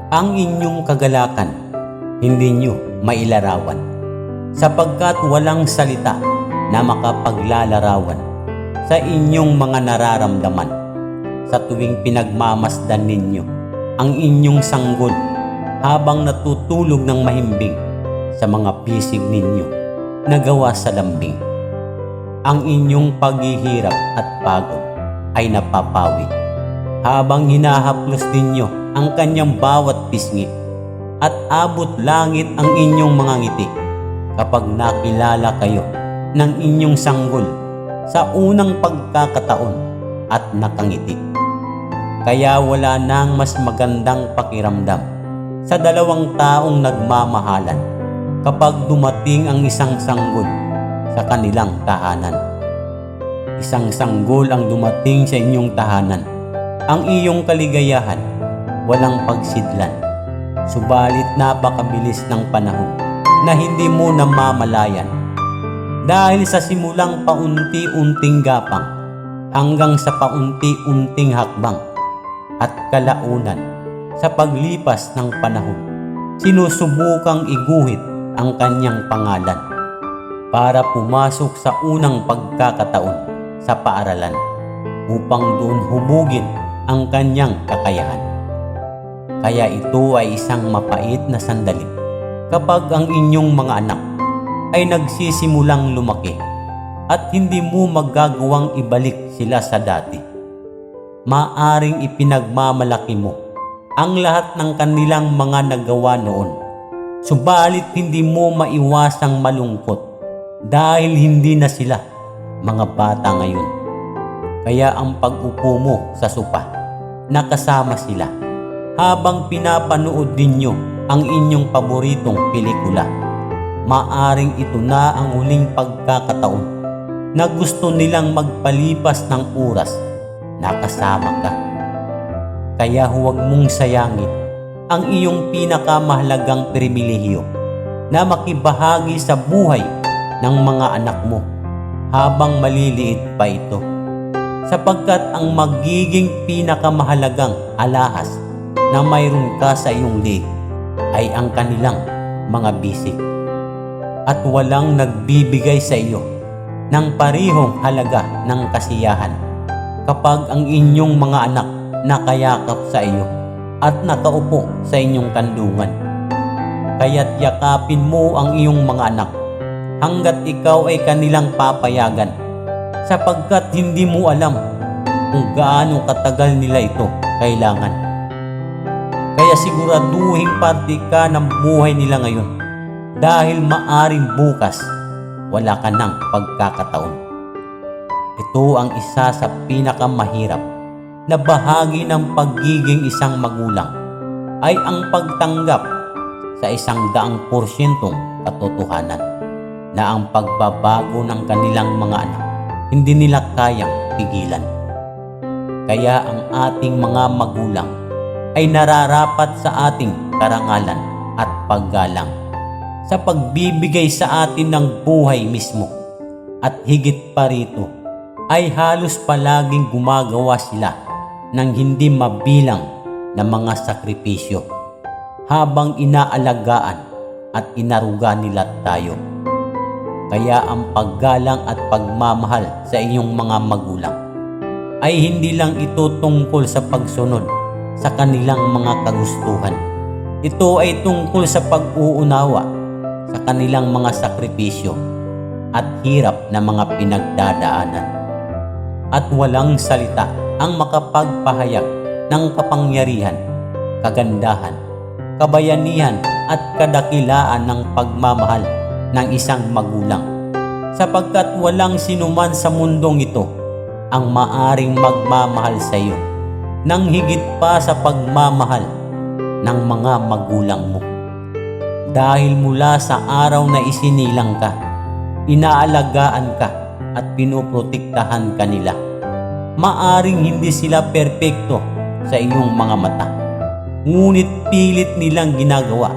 ang inyong kagalakan hindi nyo mailarawan, sapagkat walang salita na makapaglalarawan sa inyong mga nararamdaman sa tuwing pinagmamasdan ninyo ang inyong sanggol habang natutulog ng mahimbing sa mga bisig ninyo na gawa sa lambing. Ang inyong paghihirap at pagod ay napapawi habang hinahaplos ninyo ang kanyang bawat pisngi, at abot langit ang inyong mga ngiti kapag nakilala kayo ng inyong sanggol sa unang pagkakataon at nakangiti. Kaya wala nang mas magandang pakiramdam sa dalawang taong nagmamahalan kapag dumating ang isang sanggol sa kanilang tahanan. Isang sanggol ang dumating sa inyong tahanan. Ang iyong kaligayahan walang pagsidlan, subalit napakabilis ng panahon na hindi mo namamalayan dahil sa simulang paunti-unting gapang hanggang sa paunti-unting hakbang at kalaunan sa paglipas ng panahon. Sinusubukang iguhit ang kanyang pangalan para pumasok sa unang pagkakataon sa paaralan upang doon hubugin ang kanyang kakayahan. Kaya ito ay isang mapait na sandali kapag ang inyong mga anak ay nagsisimulang lumaki at hindi mo magagawang ibalik sila sa dati. Maaring ipinagmamalaki mo ang lahat ng kanilang mga nagawa noon, subalit hindi mo maiwasang malungkot dahil hindi na sila mga bata ngayon. Kaya ang pag-upo mo sa sopa, nakasama sila habang pinapanood ninyo ang inyong paboritong pelikula, maaring ito na ang huling pagkakataon na gusto nilang magpalipas ng oras na kasama ka. Kaya huwag mong sayangin ang iyong pinakamahalagang pribilehiyo na makibahagi sa buhay ng mga anak mo habang maliliit pa ito, sapagkat ang magiging pinakamahalagang alahas na mayroon ka sa iyong liig ay ang kanilang mga bisig. At walang nagbibigay sa iyo ng parihong halaga ng kasiyahan kapag ang inyong mga anak nakayakap sa iyo at nakaupo sa inyong kandungan. Kaya't yakapin mo ang iyong mga anak hanggat ikaw ay kanilang papayagan, sapagkat hindi mo alam kung gaano katagal nila ito kailangan. Kaya siguraduhin parte ka ng buhay nila ngayon dahil maaring bukas wala ka ng pagkakataon. Ito ang isa sa pinakamahirap na bahagi ng pagiging isang magulang, ay ang pagtanggap sa 100% katotohanan na ang pagbabago ng kanilang mga anak hindi nila kayang pigilan. Kaya ang ating mga magulang ay nararapat sa ating karangalan at paggalang sa pagbibigay sa atin ng buhay mismo, at higit pa rito ay halos palaging gumagawa sila ng hindi mabilang na mga sakripisyo habang inaalagaan at inaruga nila tayo. Kaya ang paggalang at pagmamahal sa iyong mga magulang ay hindi lang ito tungkol sa pagsunod sa kanilang mga kagustuhan. Ito ay tungkol sa pag-uunawa sa kanilang mga sakripisyo at hirap na mga pinagdadaanan. At walang salita ang makapagpahayag ng kapangyarihan, kagandahan, kabayanihan at kadakilaan ng pagmamahal ng isang magulang, sapagkat walang sinuman sa mundong ito ang maaring magmamahal sa iyo nang higit pa sa pagmamahal ng mga magulang mo. Dahil mula sa araw na isinilang ka, inaalagaan ka at pinoprotektahan ka nila. Maaring hindi sila perpekto sa iyong mga mata, ngunit pilit nilang ginagawa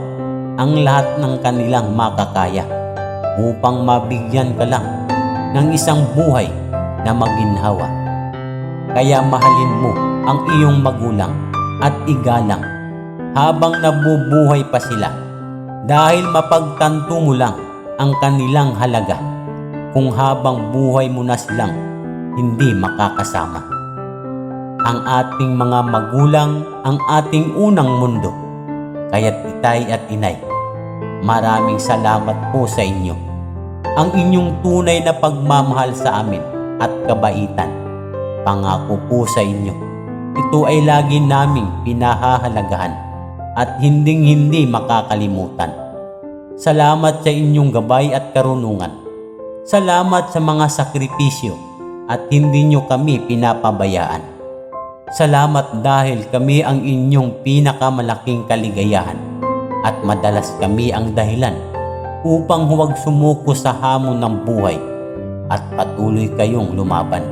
ang lahat ng kanilang makakaya upang mabigyan ka lang ng isang buhay na maginhawa. Kaya mahalin mo ang iyong magulang at igalang habang nabubuhay pa sila dahil mapagtanto mo lang ang kanilang halaga kung habang buhay mo na silang hindi makakasama. Ang ating mga magulang ang ating unang mundo, kaya't itay at inay, maraming salamat po sa inyo. Ang inyong tunay na pagmamahal sa amin at kabaitan, pangako po sa inyo, ito ay lagi naming pinahahalagahan at hinding-hindi makakalimutan. Salamat sa inyong gabay at karunungan. Salamat sa mga sakripisyo at hindi nyo kami pinapabayaan. Salamat dahil kami ang inyong pinakamalaking kaligayahan at madalas kami ang dahilan upang huwag sumuko sa hamon ng buhay at patuloy kayong lumaban.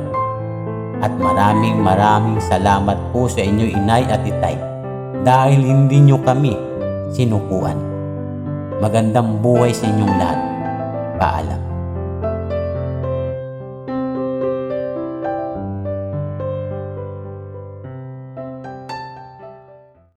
At maraming salamat po sa inyo, inay at itay, dahil hindi nyo kami sinukuan. Magandang buhay sa inyong lahat. Paalam.